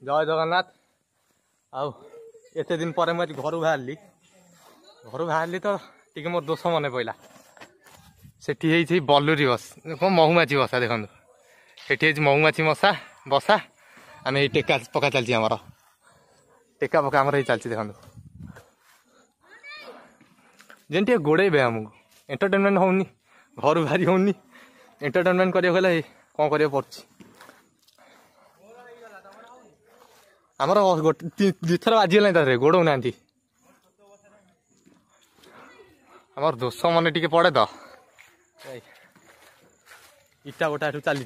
जय जगन्नाथ। आउ एते दिन पर मुझे घर बाहरी तो टी मोर दोष मन पड़ा से बलुरी बस कौन महुमाछी बसा देखो से महुमाछी मशा बसा आम टेका पका चलती आमर टेका पका आमर चलती देखो जेन गोड़े आमको एंटरटेनमेंट होनी घर बाहरी होनी एंटरटेनमेंट करें कौन कर पड़ी आमर दुथर बाजीगला तरह गोड़ौ ना आमर दोष मन टे पड़े तो इटा गोटा चली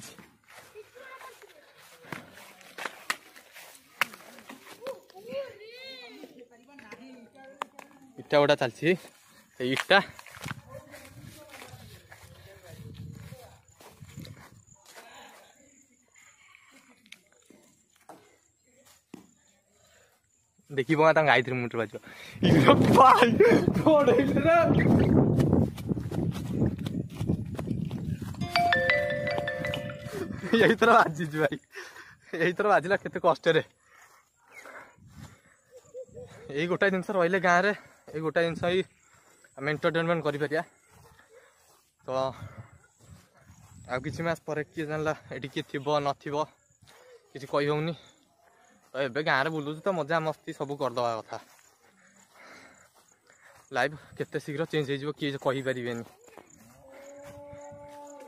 इटा गोटा चलती इटा देखी पा गाई मुंड बाज यही थर बाजी भाई यही थर बाजिला केते कष्ट यही गोटाए जिनस रही गाँव में ये गोटाए जिनस ही आम एंटरटेनमेंट कर तो आ कि मास पर किए जानला ये किए थी नथो कि कही होनी तो ये गाँव में बुलूँ तो मजा मस्ती सब करदे कथा लाइफ केते शीघ्र चेंज हो किए कहीपर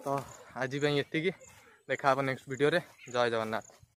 तो आज ये देखा नेक्स्ट वीडियो रे। जय जगन्नाथ।